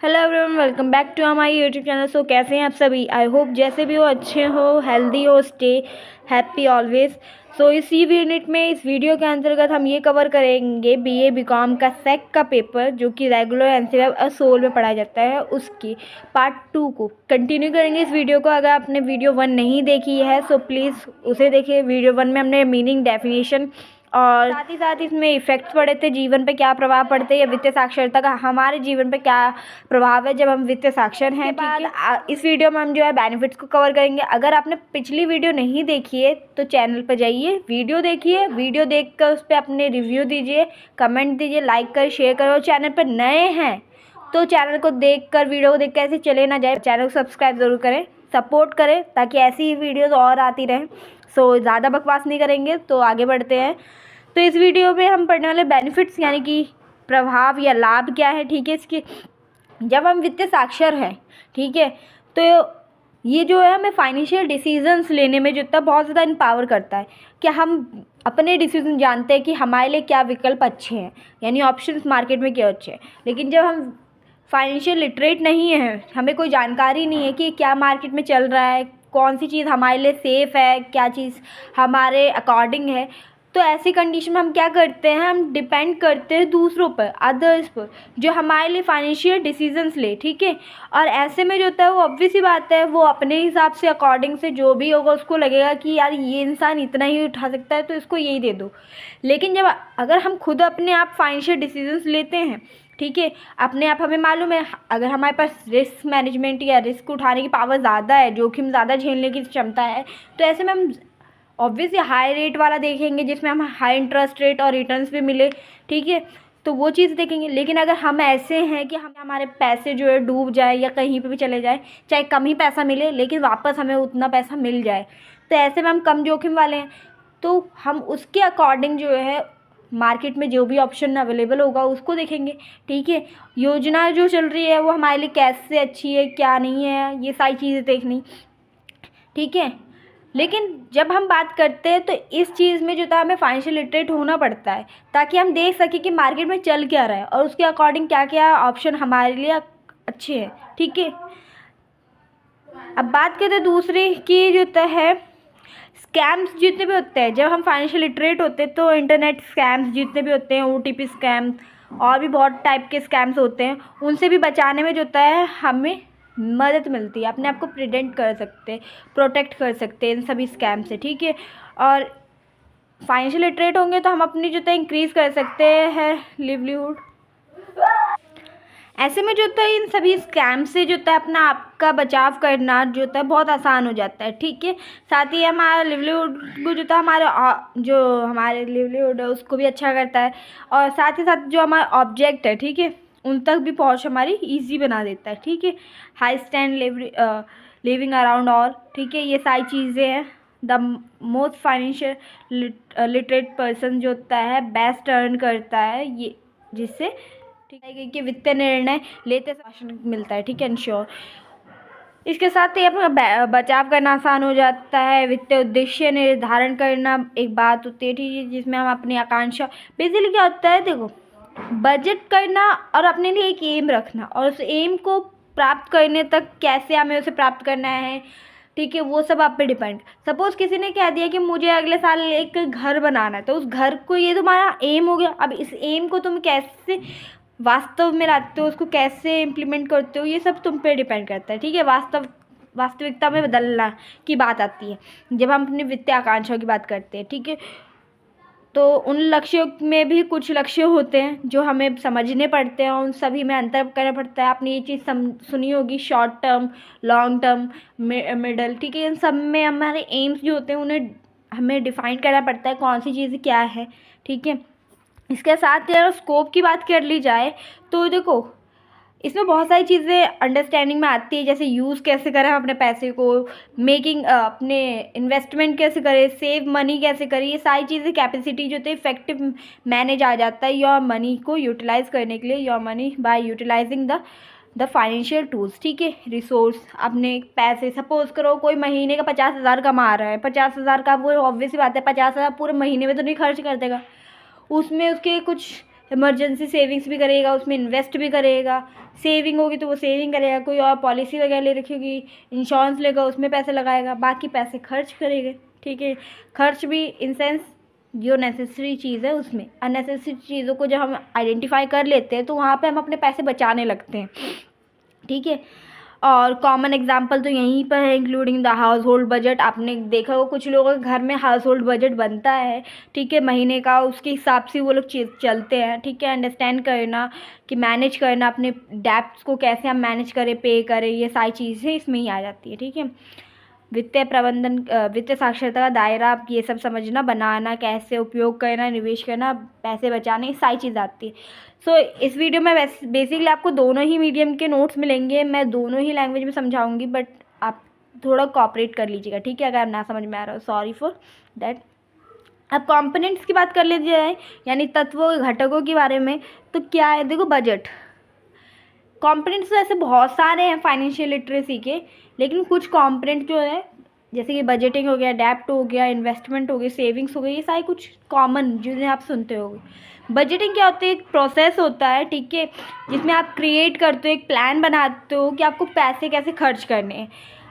Hello everyone, welcome back to my YouTube channel. So कैसे हैं आप सभी? आई होप जैसे भी हो अच्छे हो, हेल्दी हो, स्टे हैप्पी ऑलवेज। सो इसी यूनिट में इस वीडियो के अंतर्गत हम ये कवर करेंगे बीए बीकॉम का सेक का पेपर जो कि रेगुलर एनसीईआरटी और सोल में पढ़ाया जाता है, उसकी पार्ट 2 को कंटिन्यू करेंगे इस वीडियो को। अगर आपने वीडियो 1 नहीं देखी है सो प्लीज़ उसे देखिए। वीडियो 1 में हमने मीनिंग, डेफिनेशन और साथ ही साथ इसमें इफ़ेक्ट्स पढ़े थे, जीवन पे क्या प्रभाव पड़ते हैं या वित्तीय साक्षरता का हमारे जीवन पे क्या प्रभाव है जब हम वित्तीय साक्षर हैं। बाद इस वीडियो में हम जो है बेनिफिट्स को कवर करेंगे। अगर आपने पिछली वीडियो नहीं देखी है तो चैनल पर जाइए, वीडियो देखिए, वीडियो देखकर उस पर अपने रिव्यू दीजिए, कमेंट दीजिए, लाइक कर, शेयर करो। और चैनल पर नए हैं तो चैनल को देखकर, वीडियो को देखकर ऐसे चले ना जाए, चैनल को सब्सक्राइब ज़रूर करें, सपोर्ट करें ताकि ऐसी ही वीडियोज़ और आती रहें। सो ज़्यादा बकवास नहीं करेंगे तो आगे बढ़ते हैं। तो इस वीडियो में हम पढ़ने वाले बेनिफिट्स यानी कि प्रभाव या लाभ क्या है, ठीक है, इसके जब हम वित्तीय साक्षर हैं, ठीक है, तो ये जो है हमें फाइनेंशियल डिसीजंस लेने में जो है बहुत ज़्यादा इम्पावर करता है कि हम अपने डिसीजन जानते हैं कि हमारे लिए क्या विकल्प अच्छे हैं, यानी ऑप्शंस मार्केट में क्या अच्छे हैं। लेकिन जब हम फाइनेंशियल लिटरेट नहीं है, हमें कोई जानकारी नहीं है कि क्या मार्केट में चल रहा है, कौन सी चीज़ हमारे लिए सेफ़ है, क्या चीज़ हमारे अकॉर्डिंग है, तो ऐसी कंडीशन में हम क्या करते हैं, हम डिपेंड करते हैं दूसरों पर, अदर्स पर, जो हमारे लिए फाइनेंशियल डिसीजंस ले, ठीक है। और ऐसे में जो होता है वो ऑब्वियस ही बात है, वो अपने हिसाब से अकॉर्डिंग से जो भी होगा उसको लगेगा कि यार ये इंसान इतना ही उठा सकता है तो इसको यही दे दो। लेकिन जब अगर हम खुद अपने आप फाइनेंशियल डिसीजंस लेते हैं, ठीक है, अपने आप हमें मालूम है, अगर हमारे पास रिस्क मैनेजमेंट या रिस्क उठाने की पावर ज़्यादा है, जोखिम ज़्यादा झेलने की क्षमता है, तो ऐसे में हम ऑब्वियसली हाई रेट वाला देखेंगे जिसमें हम हाई इंटरेस्ट रेट और रिटर्न्स भी मिले, ठीक है, तो वो चीज़ देखेंगे। लेकिन अगर हम ऐसे हैं कि हमारे पैसे जो है डूब जाए या कहीं पे भी चले जाए, चाहे कम ही पैसा मिले लेकिन वापस हमें उतना पैसा मिल जाए, तो ऐसे में हम कम जोखिम वाले हैं, तो हम उसके अकॉर्डिंग जो है मार्केट में जो भी ऑप्शन अवेलेबल होगा उसको देखेंगे, ठीक है। योजना जो चल रही है वो हमारे लिए कैसे अच्छी है, क्या नहीं है, ये सारी चीज़ें देखनी, ठीक है। लेकिन जब हम बात करते हैं तो इस चीज़ में जो था हमें फाइनेंशियल लिटरेट होना पड़ता है ताकि हम देख सकें कि मार्केट में चल क्या रहा है और उसके अकॉर्डिंग क्या क्या ऑप्शन हमारे लिए अच्छे हैं, ठीक है। अब बात करते हैं दूसरी की जो है स्कैम्स जितने भी होते हैं, जब हम फाइनेंशियल लिटरेट होते हैं तो इंटरनेट स्कैम्स जितने भी होते हैं, ओटीपी स्कैम और भी बहुत टाइप के स्कैम्स होते हैं, उनसे भी बचाने में जो होता है हमें मदद मिलती है, अपने आप को प्रिवेंट कर सकते हैं, प्रोटेक्ट कर सकते हैं इन सभी स्कैम से, ठीक है। और फाइनेंशियल लिटरेट होंगे तो हम अपनी जो है इंक्रीज़ कर सकते हैं लिवलीहुड। ऐसे में जो होता है इन सभी स्कैम से जो होता है अपना आपका बचाव करना जो होता है बहुत आसान हो जाता है, ठीक है। साथ ही हमारा लिवलीहुड को जो था हमारे लिवलीहुड है उसको भी अच्छा करता है, और साथ ही साथ जो हमारा ऑब्जेक्ट है, ठीक है, उन तक भी पहुंच हमारी इजी बना देता है, ठीक है। High stand living around all, ठीक है, ये सारी चीज़ें हैं। The most financial literate person जो होता है बेस्ट अर्न करता है, ये जिससे ठीक है कि वित्तीय निर्णय लेते समय मिलता है, ठीक है, इंश्योर। इसके साथ ही अपना बचाव करना आसान हो जाता है, वित्तीय उद्देश्य निर्धारण करना एक बात होती है, ठीक है, जिसमें हम अपनी आकांक्षा, बेसिकली क्या होता है, देखो, बजट करना और अपने लिए एक एम रखना और उस एम को प्राप्त करने तक कैसे हमें उसे प्राप्त करना है, ठीक है, वो सब आप पे डिपेंड। सपोज़ किसी ने कह दिया कि मुझे अगले साल एक घर बनाना है, तो उस घर को, ये तुम्हारा एम हो गया। अब इस एम को तुम कैसे वास्तव में लाते हो, उसको कैसे इम्प्लीमेंट करते हो, ये सब तुम पे डिपेंड करता है, ठीक है। वास्तविकता में बदलना की बात आती है जब हम अपनी वित्तीय आकांक्षाओं की बात करते हैं, ठीक है। तो उन लक्ष्यों में भी कुछ लक्ष्य होते हैं जो हमें समझने पड़ते हैं, उन सभी में अंतर करना पड़ता है। आपने ये चीज़ सुनी होगी, short term, long term, middle, ठीक है, इन सब में हमारे एम्स जो होते हैं उन्हें हमें डिफाइन करना पड़ता है कौन सी चीज़ क्या है, ठीक है। इसके साथ अगर स्कोप की बात कर ली जाए तो देखो इसमें बहुत सारी चीज़ें अंडरस्टैंडिंग में आती है, जैसे यूज़ कैसे करें हम अपने पैसे को, मेकिंग अपने इन्वेस्टमेंट कैसे करें, सेव मनी कैसे करें, ये सारी चीज़ें कैपेसिटी जो होती है इफेक्टिव मैनेज आ जाता है योर मनी को यूटिलाइज़ करने के लिए, your money by utilising the financial tools, ठीक है, रिसोर्स। अपने पैसे, सपोज करो कोई महीने का 50,000 कमा रहा है, 50,000 का, वो ऑब्वियस बात है 50,000 पूरे महीने में तो नहीं खर्च कर देगा, उसमें उसके कुछ इमरजेंसी सेविंग्स भी करेगा, उसमें इन्वेस्ट भी करेगा। सेविंग होगी तो वो सेविंग करेगा, कोई और पॉलिसी वगैरह ले रखी होगी, इंश्योरेंस लेगा, उसमें पैसे लगाएगा, बाकी पैसे खर्च करेगा। ठीक है, खर्च भी इन सेंस जो नेसेसरी चीज़ है उसमें। अननेसेसरी चीज़ों को जब हम आइडेंटिफाई कर लेते हैं तो वहाँ पे हम अपने पैसे बचाने लगते हैं। ठीक है, और कॉमन एग्जांपल तो यहीं पर है, including the house hold budget. आपने देखा होगा कुछ लोगों के घर में हाउस होल्ड बजट बनता है, ठीक है, महीने का, उसके हिसाब से वो लोग चलते हैं। ठीक है, अंडरस्टैंड करना कि मैनेज करना अपने डेब्ट्स को, कैसे हम मैनेज करें, पे करें, ये सारी चीज़ें इसमें ही आ जाती है। ठीक है, वित्तीय प्रबंधन, वित्तीय साक्षरता का दायरा, आप ये सब समझना, बनाना, कैसे उपयोग करना, निवेश करना, पैसे बचाने, ये सारी चीज़ आती है। सो इस वीडियो में बेसिकली आपको दोनों ही मीडियम के नोट्स मिलेंगे, मैं दोनों ही लैंग्वेज में समझाऊंगी, बट आप थोड़ा कोऑपरेट कर लीजिएगा। ठीक है, अगर ना समझ में आ रहा हो, सॉरी फॉर दैट। अब कंपोनेंट्स की बात कर लीजिए जाए, यानी तत्वों, घटकों के बारे में, तो क्या है, देखो बजट। कॉम्पोनेंट्स तो ऐसे बहुत सारे हैं फाइनेंशियल लिटरेसी के, लेकिन कुछ कॉम्पोनेंट जो है, जैसे कि बजटिंग हो गया, डेप्ट हो गया, इन्वेस्टमेंट हो गई, सेविंग्स हो गई, ये सारे कुछ कॉमन जिन्हें आप सुनते होगे। बजटिंग क्या होता है, एक प्रोसेस होता है, ठीक है, जिसमें आप क्रिएट करते हो, एक प्लान बनाते हो कि आपको पैसे कैसे खर्च करने हैं।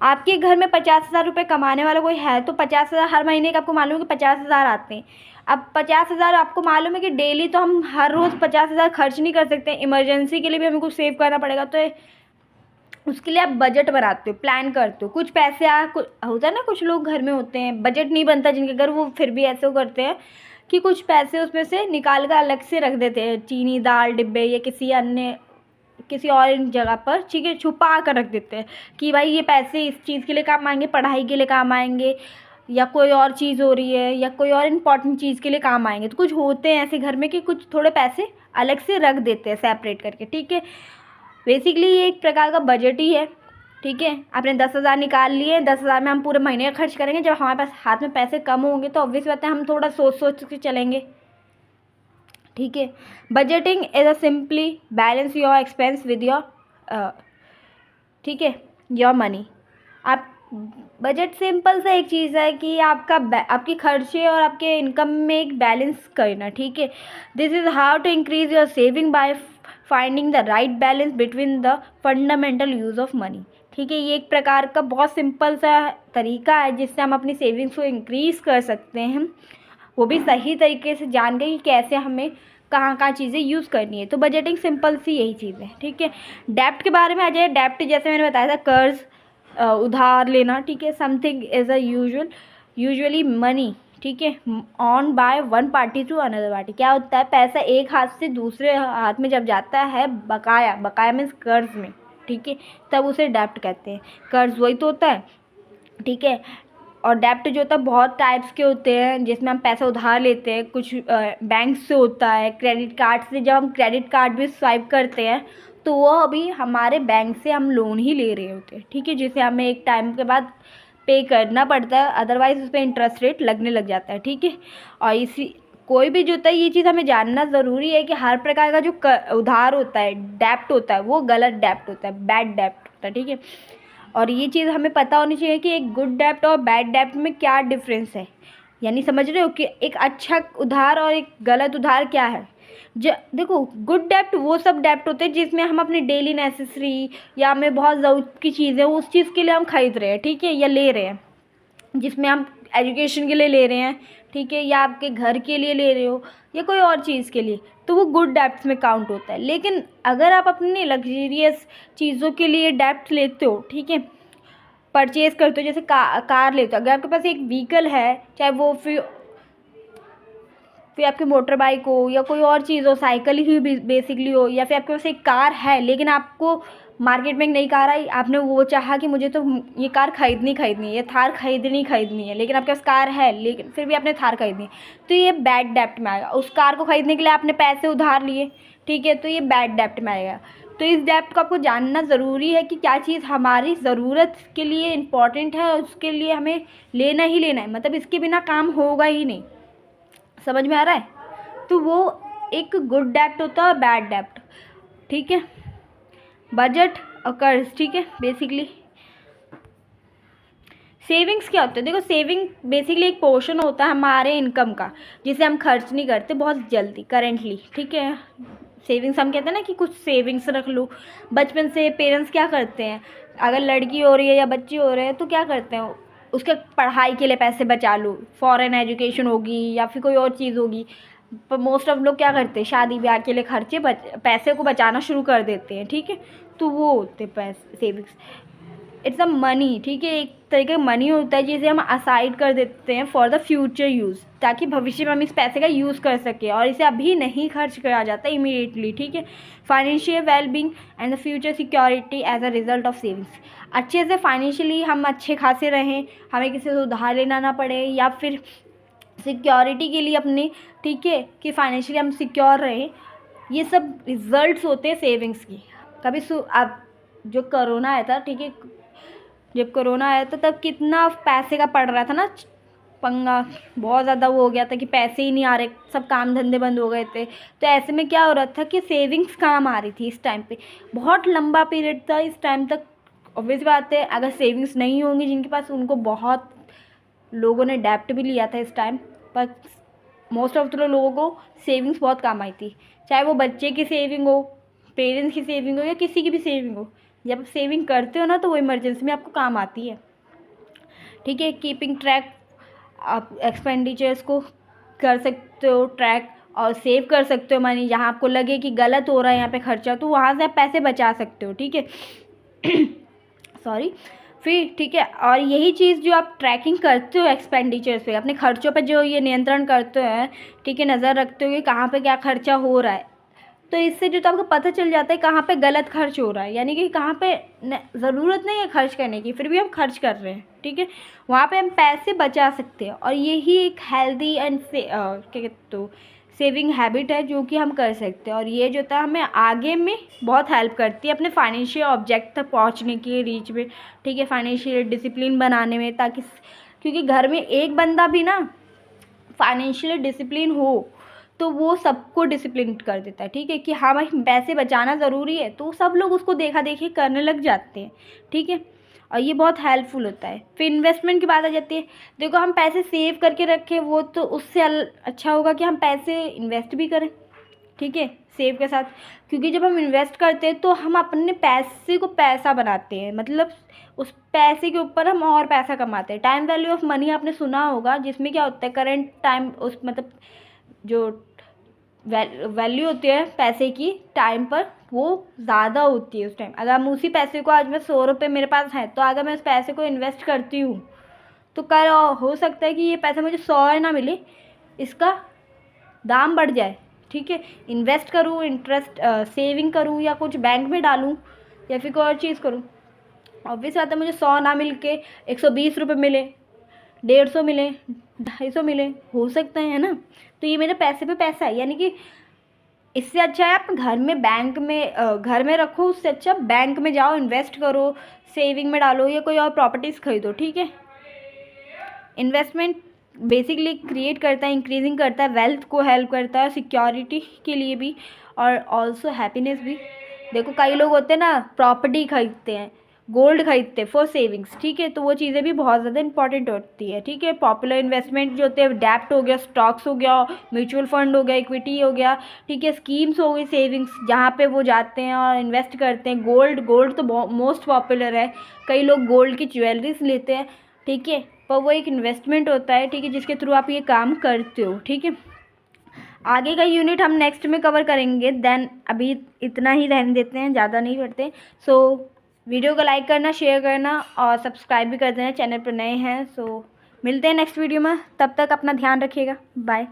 आपके घर में 50,000 रुपये कमाने वाला कोई है तो 50,000 हर महीने का आपको मालूम है कि 50,000 आते हैं। अब 50,000 आपको मालूम है कि डेली तो हम हर रोज़ 50,000 खर्च नहीं कर सकते, इमरजेंसी के लिए भी हमें कुछ सेव करना पड़ेगा, तो उसके लिए आप बजट बनाते हो, प्लान करते हो। कुछ पैसे होता है ना, कुछ लोग घर में होते हैं बजट नहीं बनता जिनके घर, वो फिर भी ऐसे करते हैं कि कुछ पैसे उसमें से निकाल कर अलग से रख देते हैं, चीनी दाल डिब्बे या किसी और जगह पर, ठीक है, छुपा कर रख देते हैं कि भाई ये पैसे इस चीज़ के लिए काम आएंगे, पढ़ाई के लिए काम आएंगे, या कोई और चीज़ हो रही है, या कोई और इम्पॉर्टेंट चीज़ के लिए काम आएंगे। तो कुछ होते हैं ऐसे घर में कि कुछ थोड़े पैसे अलग से रख देते हैं सेपरेट करके। ठीक है, बेसिकली ये एक प्रकार का बजट ही है। ठीक है, आपने 10,000 निकाल लिए, 10,000 में हम पूरे महीने का खर्च करेंगे। जब हमारे पास हाथ में पैसे कम होंगे तो ऑब्वियस बात है हम थोड़ा सोच सोच के चलेंगे। ठीक है, budgeting is a simply balance your expense with your, ठीक है, योर मनी। आप बजट सिंपल सा एक चीज़ है कि आपके खर्चे और आपके इनकम में एक बैलेंस करना। ठीक है, this is how to increase your saving by finding the right balance between the fundamental use of money. ठीक है, ये एक प्रकार का बहुत सिंपल सा तरीका है जिससे हम अपनी सेविंग्स को इंक्रीज़ कर सकते हैं, वो भी सही तरीके से जान के कि कैसे हमें कहाँ कहाँ चीज़ें यूज़ करनी है। तो बजटिंग सिंपल सी यही चीज़ है। ठीक है, डेप्ट के बारे में आ जाए। डेप्ट जैसे मैंने बताया था, कर्ज, उधार लेना। ठीक है, something is a usually money, ठीक है, on by one party to another party. क्या होता है, पैसा एक हाथ से दूसरे हाथ में जब जाता है, बकाया मीन्स कर्ज में, ठीक है, तब उसे डेप्ट कहते हैं। कर्ज वही तो होता है। ठीक है, और डेप्ट जो होता है बहुत टाइप्स के होते हैं, जिसमें हम पैसा उधार लेते हैं, कुछ बैंक से होता है, क्रेडिट कार्ड से। जब हम क्रेडिट कार्ड भी स्वाइप करते हैं तो वो अभी हमारे बैंक से हम लोन ही ले रहे होते हैं। ठीक है, जिसे हमें एक टाइम के बाद पे करना पड़ता है, अदरवाइज़ उस पर इंटरेस्ट रेट लगने लग जाता है। ठीक है, और कोई भी जो होता है, ये चीज़ हमें जानना ज़रूरी है कि हर प्रकार का जो उधार होता है, डेप्ट होता है, वो गलत डेप्ट होता है, बैड डेप्ट होता है। ठीक है, और ये चीज़ हमें पता होनी चाहिए कि एक गुड डेप्ट और बैड डेप्ट में क्या डिफरेंस है। यानी समझ रहे हो कि एक अच्छा उधार और एक गलत उधार क्या है। देखो, गुड डेप्ट वो सब डेप्ट होते हैं जिसमें हम अपनी डेली नेसेसरी या हमें बहुत ज़रूरत की चीज़ें, उस चीज़ के लिए हम खरीद रहे हैं, ठीक है, या ले रहे हैं, जिसमें हम एजुकेशन के लिए ले रहे हैं, ठीक है, या आपके घर के लिए ले रहे हो, या कोई और चीज़ के लिए, तो वो गुड डेप्ट्स में काउंट होता है। लेकिन अगर आप अपनी लग्जरियस चीज़ों के लिए डेप्ट लेते हो, ठीक है, परचेज़ करते हो, जैसे कार लेते हो, अगर आपके पास एक व्हीकल है, चाहे वो फिर आपकी मोटर बाइक हो या कोई और चीज़ हो, साइकिल ही बेसिकली हो, या फिर आपके पास एक कार है लेकिन आपको मार्केट में एक नई कार आई, आपने वो चाहा कि मुझे तो ये कार खरीदनी है, ये थार खरीदनी है, लेकिन आपके पास कार है लेकिन फिर भी आपने थार खरीदनी, तो ये बैड डेप्ट में आएगा। उस कार को खरीदने के लिए आपने पैसे उधार लिए, ठीक है, तो ये बैड डेप्ट में आएगा। तो इस डेप्ट को आपको जानना ज़रूरी है कि क्या चीज़ हमारी ज़रूरत के लिए इम्पॉर्टेंट है और उसके लिए हमें लेना ही लेना है, मतलब इसके बिना काम होगा ही नहीं। समझ में आ रहा है? तो वो एक गुड डेप्ट होता है और बैड डेप्ट। ठीक है, बजट और कर्ज, ठीक है, बेसिकली सेविंग्स क्या होता है? देखो, सेविंग बेसिकली एक पोर्शन होता है हमारे इनकम का, जिसे हम खर्च नहीं करते बहुत जल्दी करेंटली, ठीक है। सेविंग्स हम कहते हैं ना कि कुछ सेविंग्स रख लो। बचपन से पेरेंट्स क्या करते हैं, अगर लड़की हो रही है या बच्चे हो रहे हैं तो क्या करते हैं, उसके पढ़ाई के लिए पैसे बचा लो, फॉरेन एजुकेशन होगी या फिर कोई और चीज़ होगी। पर मोस्ट ऑफ लोग क्या करते हैं, शादी ब्याह के लिए खर्चे पैसे को बचाना शुरू कर देते हैं, ठीक है। तो वो होते पैसे सेविंग्स। इट्स अ मनी, ठीक है, एक तरीके का मनी होता है जिसे हम असाइड कर देते हैं फॉर द फ्यूचर यूज़, ताकि भविष्य में हम इस पैसे का यूज़ कर सकें, और इसे अभी नहीं खर्च करा जाता इमीडिएटली, ठीक है। Financial wellbeing and the future security as a result of savings. अच्छे से फाइनेंशियली हम अच्छे खासे रहें, हमें किसी से उधार लेना ना पड़े, या फिर सिक्योरिटी के लिए अपनी, ठीक है, कि फाइनेंशियली हम सिक्योर रहें। ये सब रिजल्ट्स होते हैं सेविंग्स की। कभी अब जो कोरोना आया था, ठीक है, जब कोरोना आया था तब कितना पैसे का पड़ रहा था ना पंगा, बहुत ज़्यादा वो हो गया था कि पैसे ही नहीं आ रहे, सब काम धंधे बंद हो गए थे। तो ऐसे में क्या हो रहा था कि सेविंग्स काम आ रही थी इस टाइम पे, बहुत लंबा पीरियड था इस टाइम तक। ऑब्वियस बात है, अगर सेविंग्स नहीं होंगी जिनके पास, उनको बहुत लोगों ने डेप्ट भी लिया था इस टाइम, पर मोस्ट ऑफ द लोगों को सेविंग्स बहुत काम आई थी। चाहे वो बच्चे की सेविंग हो, पेरेंट्स की सेविंग हो, या किसी की भी सेविंग हो, जब आप सेविंग करते हो ना तो वो इमरजेंसी में आपको काम आती है, ठीक है। कीपिंग ट्रैक, आप एक्सपेंडिचर्स को कर सकते हो ट्रैक, और सेव कर सकते हो मनी। जहाँ आपको लगे कि गलत हो रहा है यहाँ पे खर्चा, तो वहाँ से आप पैसे बचा सकते हो, ठीक है। सॉरी। फिर ठीक है, और यही चीज़ जो आप ट्रैकिंग करते हो एक्सपेंडिचर्स पे, अपने खर्चों पे जो ये नियंत्रण करते हैं, ठीक है, नज़र रखते हो कि कहाँ पे क्या खर्चा हो रहा है, तो इससे जो तो आपको पता चल जाता है कहाँ पे गलत खर्च हो रहा है, यानी कि कहाँ पे ज़रूरत नहीं है खर्च करने की, फिर भी हम खर्च कर रहे हैं, ठीक है। वहाँ पे हम पैसे बचा सकते हैं, और यही एक हेल्दी एंड क्या कहते हो सेविंग हैबिट है जो कि हम कर सकते हैं, और ये जो था हमें आगे में बहुत हेल्प करती है अपने फाइनेंशियल ऑब्जेक्ट तक पहुँचने की रीच में, ठीक है, फाइनेंशियल डिसिप्लिन बनाने में, ताकि क्योंकि घर में एक बंदा भी ना फाइनेंशियल डिसिप्लिन हो तो वो सबको डिसिप्लिन कर देता है, ठीक है, कि हाँ भाई पैसे बचाना ज़रूरी है, तो सब लोग उसको देखा देखी करने लग जाते हैं, ठीक है। और ये बहुत हेल्पफुल होता है। फिर इन्वेस्टमेंट की बात आ जाती है। देखो, हम पैसे सेव करके रखें वो तो उससे अच्छा होगा कि हम पैसे इन्वेस्ट भी करें, ठीक है, सेव के साथ। क्योंकि जब हम इन्वेस्ट करते हैं तो हम अपने पैसे को पैसा बनाते हैं, मतलब उस पैसे के ऊपर हम और पैसा कमाते हैं। टाइम वैल्यू ऑफ मनी आपने सुना होगा, जिसमें क्या होता है करंट टाइम, उस मतलब जो वैल्यू होती है पैसे की टाइम पर, वो ज़्यादा होती है उस टाइम। अगर हम उसी पैसे को, आज मैं 100 रुपये मेरे पास है, तो अगर मैं उस पैसे को इन्वेस्ट करती हूँ तो कल हो सकता है कि ये पैसा मुझे 100 ना मिले, इसका दाम बढ़ जाए, ठीक है। इन्वेस्ट करूँ, इंटरेस्ट सेविंग करूँ, या कुछ बैंक में डालूँ, या फिर कोई और चीज़ करूँ, ऑब्वियस बात है मुझे 100 ना मिल के 120 रुपये मिले, 150 मिले, 250 मिले, हो सकता है ना। तो ये मेरे पैसे पे पैसा है, यानी कि इससे अच्छा है आप घर में बैंक में घर में रखो, उससे अच्छा बैंक में जाओ, इन्वेस्ट करो, सेविंग में डालो, या कोई और प्रॉपर्टीज़ खरीदो, ठीक है। इन्वेस्टमेंट बेसिकली क्रिएट करता है, इंक्रीजिंग करता है वेल्थ को, हेल्प करता है सिक्योरिटी के लिए भी, और ऑल्सो हैप्पीनेस भी। देखो, कई लोग होते हैं ना प्रॉपर्टी खरीदते हैं, गोल्ड खरीदते हैं फॉर सेविंग्स, ठीक है, तो वो चीज़ें भी बहुत ज़्यादा इंपॉर्टेंट होती है, ठीक है। पॉपुलर इन्वेस्टमेंट जो होते हैं, डेप्ट हो गया, स्टॉक्स हो गया, म्यूचुअल फंड हो गया, इक्विटी हो गया, ठीक है, स्कीम्स हो गई, सेविंग्स जहाँ पे वो जाते हैं और इन्वेस्ट करते हैं। गोल्ड तो मोस्ट पॉपुलर है, कई लोग गोल्ड की ज्वेलरीज लेते हैं, ठीक है, पर वो एक इन्वेस्टमेंट होता है, ठीक है, जिसके थ्रू आप ये काम करते हो, ठीक है। आगे का यूनिट हम नेक्स्ट में कवर करेंगे, देन अभी इतना ही रहने देते हैं, ज़्यादा नहीं करते। सो वीडियो को लाइक करना, शेयर करना, और सब्सक्राइब भी कर देना चैनल पर नए हैं। सो मिलते हैं नेक्स्ट वीडियो में, तब तक अपना ध्यान रखिएगा, बाय।